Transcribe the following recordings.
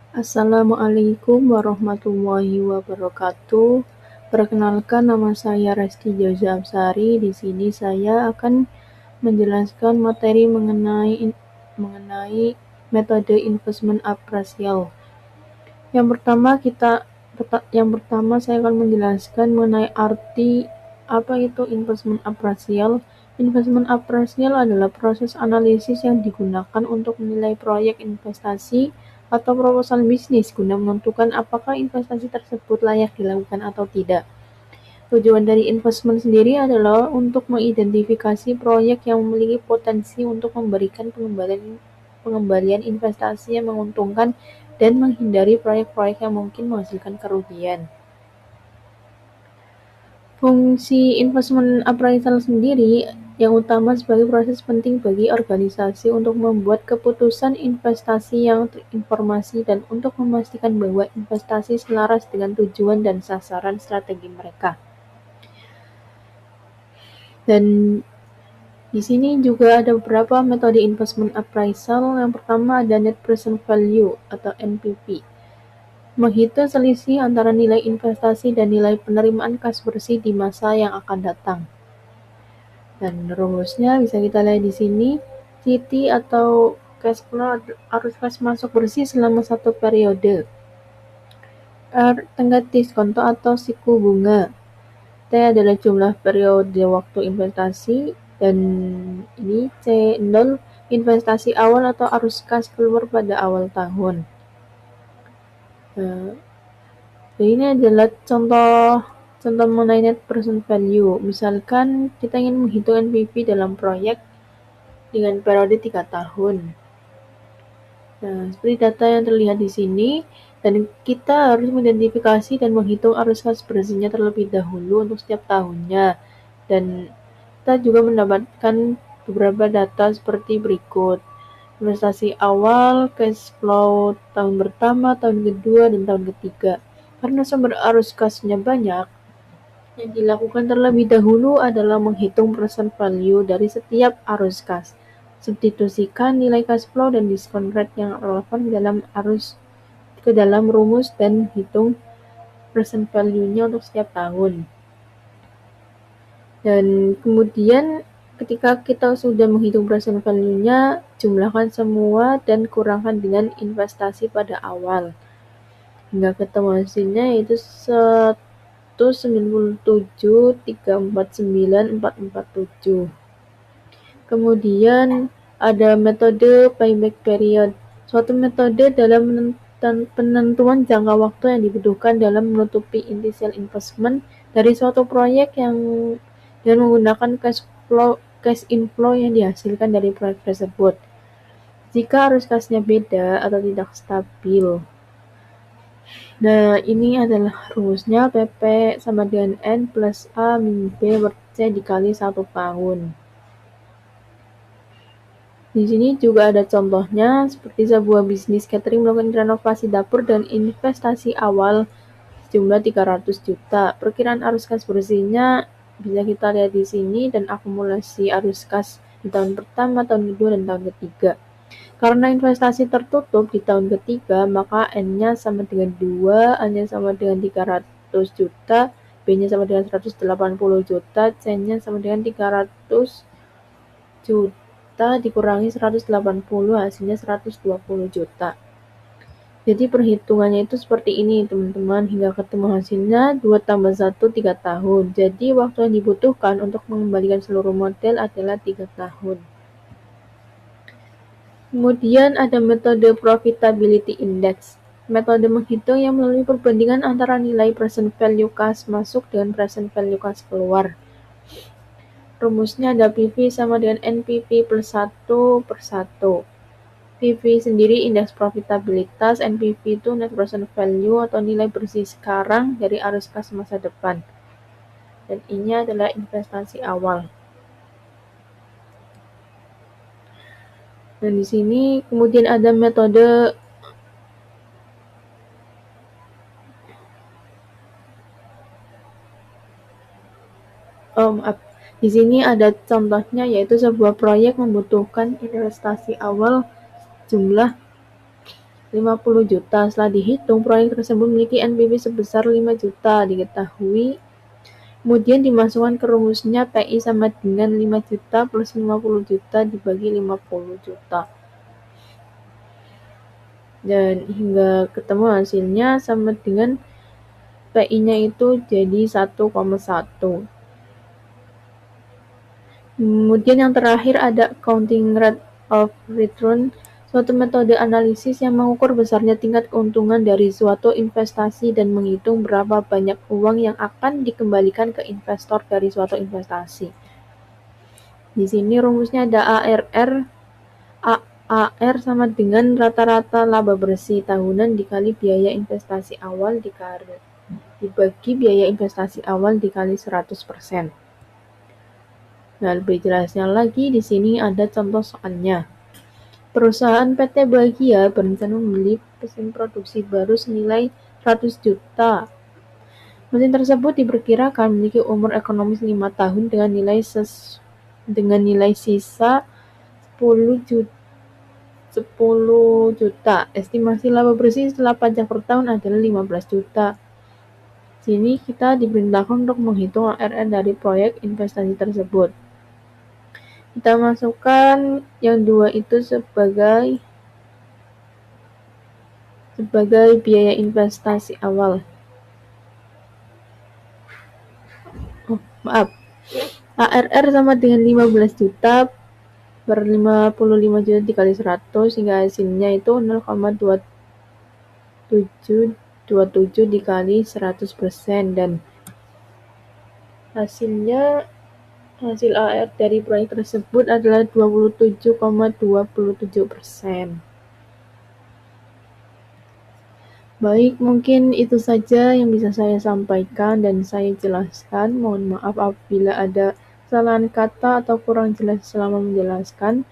Assalamualaikum warahmatullahi wabarakatuh. Perkenalkan, nama saya Resti Jauza Absari. Di sini saya akan menjelaskan materi mengenai metode investment appraisal. Yang pertama saya akan menjelaskan mengenai arti apa itu investment appraisal. Investment appraisal adalah proses analisis yang digunakan untuk menilai proyek investasi atau proposal bisnis guna menentukan apakah investasi tersebut layak dilakukan atau tidak. Tujuan dari investment sendiri adalah untuk mengidentifikasi proyek yang memiliki potensi untuk memberikan pengembalian investasi yang menguntungkan dan menghindari proyek-proyek yang mungkin menghasilkan kerugian. Fungsi investment appraisal sendiri yang utama sebagai proses penting bagi organisasi untuk membuat keputusan investasi yang terinformasi dan untuk memastikan bahwa investasi selaras dengan tujuan dan sasaran strategi mereka. Dan di sini juga ada beberapa metode investment appraisal. Yang pertama ada net present value atau NPV. Menghitung selisih antara nilai investasi dan nilai penerimaan kas bersih di masa yang akan datang. Dan rumusnya bisa kita lihat di sini, CT atau cash flow arus kas masuk bersih selama satu periode. R tenggat diskonto atau siku bunga. T adalah jumlah periode waktu investasi, dan ini C0 investasi awal atau arus kas keluar pada awal tahun. Ini adalah contoh mengenai net present value. Misalkan kita ingin menghitung NPV dalam proyek dengan periode 3 tahun. Nah, seperti data yang terlihat di sini, dan kita harus mengidentifikasi dan menghitung arus kas bersihnya terlebih dahulu untuk setiap tahunnya. Dan kita juga mendapatkan beberapa data seperti berikut. Investasi awal, cash flow tahun pertama, tahun kedua, dan tahun ketiga. Karena sumber arus kasnya banyak, yang dilakukan terlebih dahulu adalah menghitung present value dari setiap arus kas. Substitusikan nilai cash flow dan diskon rate yang relevan ke dalam rumus dan hitung present value-nya untuk setiap tahun. Dan kemudian ketika kita sudah menghitung present value-nya, jumlahkan semua dan kurangkan dengan investasi pada awal. Hingga ketemu hasilnya yaitu 197.349.447. Kemudian ada metode payback period. Suatu metode dalam penentuan jangka waktu yang dibutuhkan dalam menutupi initial investment dari suatu proyek dan menggunakan cash inflow yang dihasilkan dari proyek tersebut. Jika arus kasnya beda atau tidak stabil. Nah, ini adalah rumusnya PP sama dengan N plus A min B per C dikali 1 tahun. Di sini juga ada contohnya, seperti sebuah bisnis catering melakukan renovasi dapur dan investasi awal sejumlah 300 juta. Perkiraan arus kas bersihnya bisa kita lihat di sini dan akumulasi arus kas di tahun pertama, tahun kedua, dan tahun ketiga. Karena investasi tertutup di tahun ketiga, maka N-nya sama dengan 2, A-nya sama dengan 300 juta, B-nya sama dengan 180 juta, C-nya sama dengan 300 juta dikurangi 180, hasilnya 120 juta. Jadi perhitungannya itu seperti ini teman-teman, hingga ketemu hasilnya 2 tambah 1, 3 tahun. Jadi waktu yang dibutuhkan untuk mengembalikan seluruh model adalah 3 tahun. Kemudian ada metode profitability index. Metode menghitung yang melalui perbandingan antara nilai present value kas masuk dengan present value kas keluar. Rumusnya ada PV sama dengan NPV plus 1 per 1. PV sendiri indeks profitabilitas, NPV itu net present value atau nilai bersih sekarang dari arus kas masa depan. Dan ini adalah investasi awal. Dan di sini kemudian ada metode di sini ada contohnya, yaitu sebuah proyek membutuhkan investasi awal jumlah 50 juta. Setelah dihitung, proyek tersebut memiliki NPV sebesar 5 juta. Diketahui, kemudian dimasukkan ke rumusnya PI sama dengan 5 juta plus 50 juta dibagi 50 juta. Dan hingga ketemu hasilnya sama dengan PI-nya itu jadi 1,1. Kemudian yang terakhir ada accounting rate of return, suatu metode analisis yang mengukur besarnya tingkat keuntungan dari suatu investasi dan menghitung berapa banyak uang yang akan dikembalikan ke investor dari suatu investasi. Di sini rumusnya ada AR sama dengan rata-rata laba bersih tahunan dikali biaya investasi awal dibagi biaya investasi awal dikali 100%. Nah, lebih jelasnya lagi di sini ada contoh soalnya. Perusahaan PT Bahagia berencana membeli mesin produksi baru senilai 100 juta. Mesin tersebut diperkirakan memiliki umur ekonomis 5 tahun dengan nilai sisa 10 juta. Estimasi laba bersih setelah pajak per tahun adalah 15 juta. Sini kita diperintahkan untuk menghitung ARR dari proyek investasi tersebut. Kita masukkan yang dua itu sebagai biaya investasi awal. ARR sama dengan 15 juta per 55 juta dikali 100 hingga hasilnya itu 0,2727 dikali 100% dan hasil ARR dari proyek tersebut adalah 27,27%. Baik, mungkin itu saja yang bisa saya sampaikan dan saya jelaskan. Mohon maaf apabila ada kesalahan kata atau kurang jelas selama menjelaskan.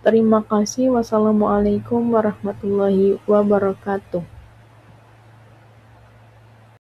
Terima kasih. Wassalamualaikum warahmatullahi wabarakatuh.